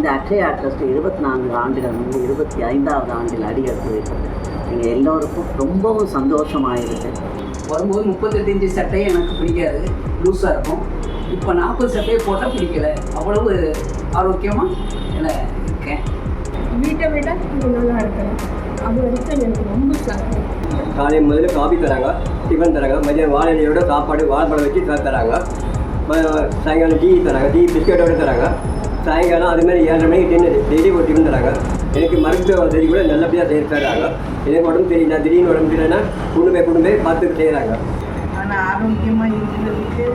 இந்த அக்ஷயா ட்ரஸ்ட் 24 ஆண்டுகள் 25வது ஆண்டில் அடியெடுத்து வைத்தது. நீங்கள் எல்லோருக்கும் ரொம்பவும் சந்தோஷமாக இருக்குது. வரும்போது 38 இன்ச்சு சட்டையே எனக்கு பிடிக்காது, லூஸாக இருக்கும். இப்போ 40 சட்டையை போட்டால் பிடிக்கல. அவ்வளவு ஆரோக்கியமாக இருக்கேன். வீட்டை விட இது நல்லா இருக்கணும். அது வரைக்கும் எனக்கு ரொம்ப சாப்பிடும். காலையில் முதல்ல காஃபி தராங்க, டிஃபன் தராங்க, மதியம் வாழையோட சாப்பாடு வாழைப்பழம் வச்சு தராங்க, சாயங்காலம் டீ தராங்க, டீ பிஸ்கெட்டோடு தராங்க, சாயங்காலம் அதுமாதிரி 7:30 மணிக்கு டின்னர் டெய்லி ஒரு டிஃபன் தராங்க. எனக்கு மருத்துவ வசதி கூட நல்லபடியாக செய்து தராங்க. எனக்கு உடம்பு தெரியல, திடீர்னு உடம்பு தெரியலன்னா கொண்டு போய் பார்த்து செய்கிறாங்க. ஆனால் ஆரோக்கியமாக இருக்கிறதுக்கு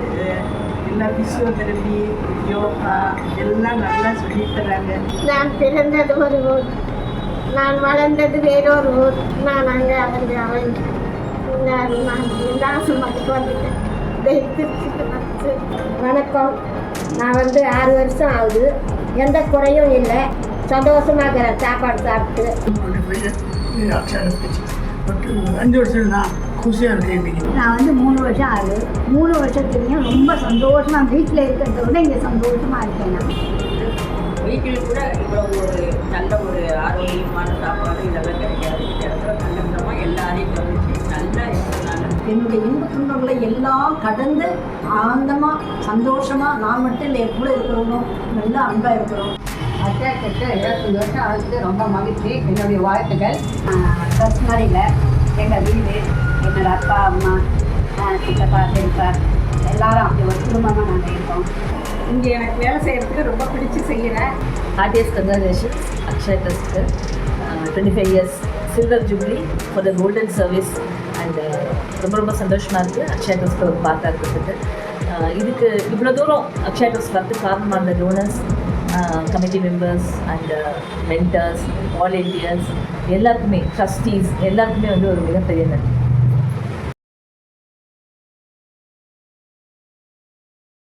எல்லா ஃபிசியோதெரப்பி, யோகா எல்லாம் நல்லா சொல்லித்தராங்க. நான் பிறந்தது ஒரு ஊர், நான் வளர்ந்தது வேறொரு ஊர். நான் அங்கே நான் ஆசிரமத்துக்கு வந்துட்டேன். வணக்கம். நான் 6 வருஷம் ஆகுது. எந்த குறையும் இல்லை. சந்தோஷமாக இருக்கிறேன் சாப்பாடு சாப்பிட்டு. 5 வருஷம் தான் குஷியாக இருக்கேன். நான் 3 வருஷம் ஆகுது. 3 வருஷத்துலேயும் ரொம்ப சந்தோஷமாக வீட்டில் இருக்கிறத விட இங்கே சந்தோஷமாக இருக்கேன். நான் வீட்டில் கூட இவ்வளோ ஒரு நல்ல ஒரு ஆரோக்கியமான சாப்பாடு இதெல்லாம் கிடைக்காது. நல்ல எல்லாரையும் கவனிச்சு நல்லா இருக்கிறதுனால என்னுடைய இன்ப துன்பங்களை எல்லாம் கடந்து ஆனந்தமாக சந்தோஷமாக நான் மட்டும் இல்லை, கூட இருக்கிறவங்களும் நல்லா அன்பாக இருக்கிறோம். அச்சா கிட்ட 25 வருஷம் ஆகுது. ரொம்ப மகிழ்ச்சி. என்னுடைய வாழ்த்துக்கள். பர்சனரியில் எங்கள் வீடு, என்னோடய அப்பா அம்மா, சித்தப்பா பெரியப்பா எல்லாரும் அப்படி ஒரு குடும்பமாக நாங்கள் இருக்கோம். இங்கே எனக்கு வேலை செய்கிறதுக்கு ரொம்ப பிடிச்சி செய்கிறேன். Heartiest congratulations, Akshaya Trust, 25 years silver jubilee for the golden service and ரொம்ப சந்தோஷமாக இருக்குது அக்ஷயா ட்ரஸ்ட் ஒரு பார்ட்டாக இருக்கிறதுக்கு. இதுக்கு இவ்வளோ தூரம் அக்ஷயா ட்ரஸ்ட் வரதுக்கு காரணமாக இருந்த donors, committee members and mentors, volunteers எல்லாருக்குமே, ட்ரஸ்டீஸ் எல்லாருக்குமே ஒரு மிகப்பெரிய நன்றி.